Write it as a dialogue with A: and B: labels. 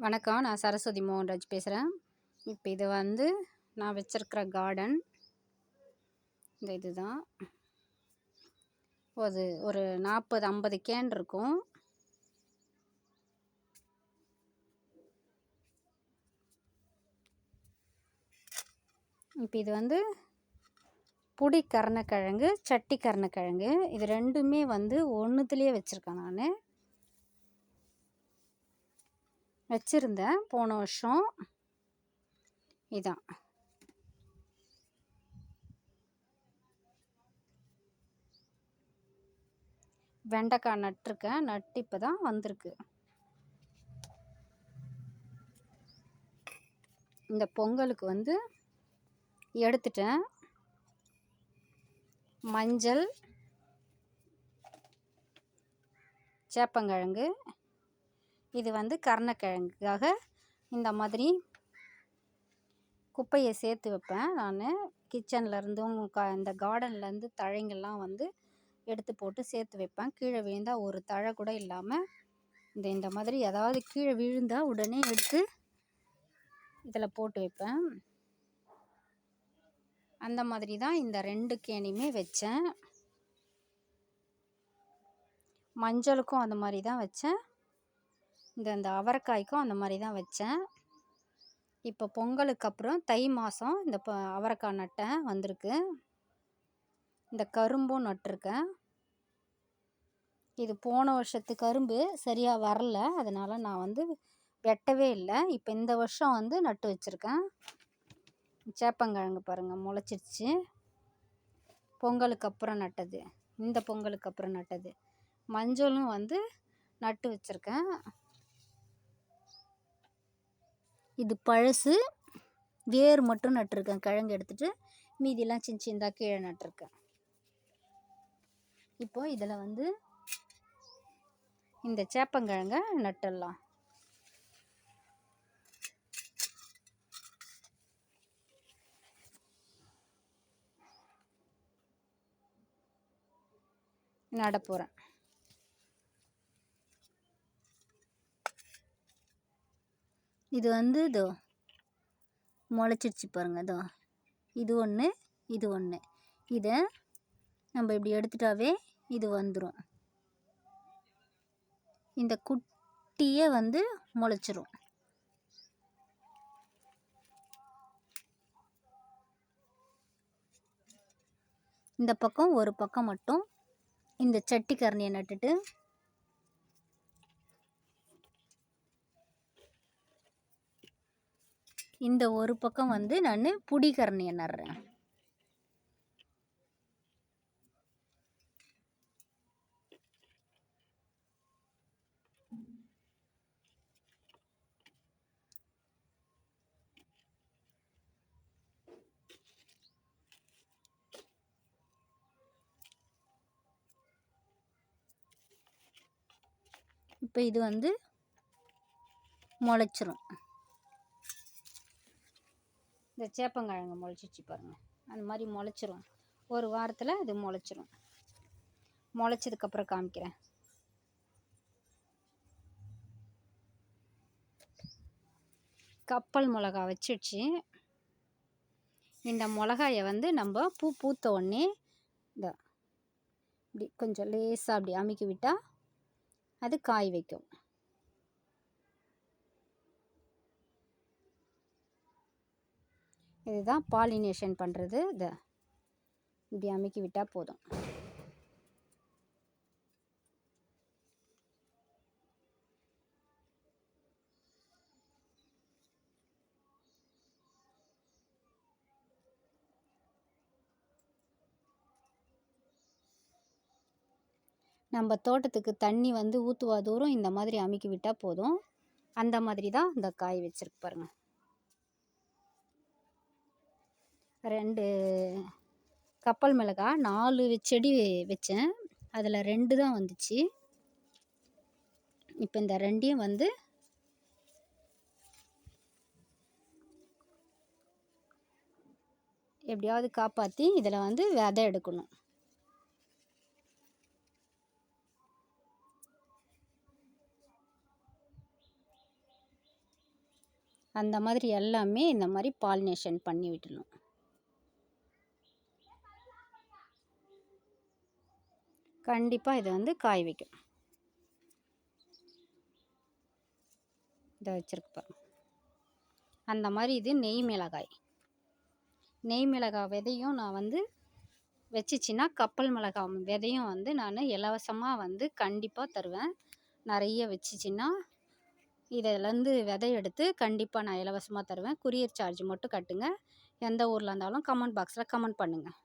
A: வணக்கம். நான் சரஸ்வதி மோகன்ராஜ் பேசுகிறேன். இப்போ இது வந்து நான் வச்சிருக்கிற கார்டன். இதுதான் ஒரு 40-50 கேன் இருக்கும். இப்போ இது வந்து புடி கருணக்கிழங்கு, சட்டி கருணக்கிழங்கு, இது ரெண்டுமே வந்து ஒன்றுத்துலேயே வச்சுருக்கேன். நான் வச்சுருந்தேன் போன வருஷம். இதான் வெண்டைக்காய் நட்டிருக்கேன். நட்டு இப்போ தான் வந்திருக்கு. இந்த பொங்கலுக்கு வந்து எடுத்துட்டேன். மஞ்சள், சேப்பங்கிழங்கு, இது வந்து கருணக்கிழங்குக்காக இந்த மாதிரி குப்பையை சேர்த்து வைப்பேன். நான் கிச்சன்லேருந்தும் இந்த கார்டன்லேருந்து தழைங்கள்லாம் வந்து எடுத்து போட்டு சேர்த்து வைப்பேன். கீழே விழுந்தால் ஒரு தழை கூட இல்லாமல் இந்த மாதிரி ஏதாவது கீழே விழுந்தால் உடனே எடுத்து இதில் போட்டு வைப்பேன். அந்த மாதிரி தான் இந்த 2 கேனையுமே வச்சேன். மஞ்சளுக்கும் அந்த மாதிரி தான் வச்சேன். இந்த அவரைக்காய்க்கும் அந்த மாதிரி தான் வச்சேன். இப்போ பொங்கலுக்கு அப்புறம் தை மாதம் இந்த அவரைக்காய் நட்டேன், வந்திருக்கு. இந்த கரும்பும் நட்டிருக்கேன். இது போன வருஷத்து கரும்பு சரியாக வரல, அதனால் நான் வந்து வெட்டவே இல்லை. இப்போ இந்த வருஷம் வந்து நட்டு வச்சுருக்கேன். சேப்பங்கிழங்கு பாருங்கள், முளைச்சிடுச்சு. பொங்கலுக்கு அப்புறம் நட்டது, இந்த பொங்கலுக்கு அப்புறம் நட்டது. மஞ்சளும் வந்து நட்டு வச்சுருக்கேன். இது பழசு, வேர் மட்டும் நட்டிருக்கேன். கிழங்கு எடுத்துகிட்டு மீதியெல்லாம் சின்ன சின்னதாக கீழே நட்டிருக்கேன். இப்போது இதில் வந்து இந்த சேப்பங்கிழங்க நட்டுடலாம். நட போகிறேன். இது வந்து இதோ முளைச்சிடுச்சு பாருங்க. இதோ இது ஒன்று, இது ஒன்று. இதை நம்ம இப்படி எடுத்துட்டாவே இது வந்துடும். இந்த குட்டியே வந்து முளைச்சிரும். இந்த பக்கம் ஒரு பக்கம் மட்டும் இந்த சட்டி கரணியை நட்டுட்டு இந்த ஒரு பக்கம் வந்து நான் புடி கரணியை நடுறேன். இப்போ இது வந்து முளைச்சிரும். இந்த சேப்பங்கிழங்கு முளைச்சிச்சு பாருங்கள், அந்த மாதிரி முளைச்சிரும். ஒரு வாரத்தில் இது முளைச்சிரும். முளைச்சதுக்கப்புறம் காமிக்கிறேன். கப்பல் மிளகா வச்சிடுச்சு. இந்த மிளகாயை வந்து நம்ம பூத்த உடனே இந்த இப்படி கொஞ்சம் லேசாக அப்படி அமுக்கி விட்டால் அது காய் வைக்கும். இதுதான் பாலினேஷன் பண்ணுறது. இதை இப்படி அமுக்கி விட்டால் போதும். நம்ம தோட்டத்துக்கு தண்ணி வந்து ஊற்றுவா தூரம் இந்த மாதிரி அமுக்கி விட்டால் போதும். அந்த மாதிரி தான் இந்த காய் வச்சிருக்கு பாருங்கள். 2 கப்பல் மிளகாய் 4 செடி வச்சேன், அதில் 2 தான் வந்துச்சு. இப்போ இந்த 2ஐயும் வந்து எப்படியாவது காப்பாற்றி இதில் வந்து விதை எடுக்கணும். அந்த மாதிரி எல்லாமே இந்த மாதிரி பாலினேஷன் பண்ணி விடணும். கண்டிப்பாக இதை வந்து காய வைக்கும். இதை வச்சுருக்கு பாருங்க. அந்த மாதிரி இது நெய் மிளகாய். நெய் மிளகாய் விதையும் நான் வந்து வச்சிச்சின்னா கப்பல் மிளகாய் விதையும் வந்து நான் இலவசமாக வந்து கண்டிப்பாக தருவேன். நிறைய வச்சிச்சின்னா இதிலேருந்து விதை எடுத்து கண்டிப்பாக நான் இலவசமாக தருவேன். குரியர் சார்ஜ் மட்டும் கட்டுங்க. எந்த ஊரில் இருந்தாலும் கமெண்ட் பாக்ஸில் கமெண்ட் பண்ணுங்கள்.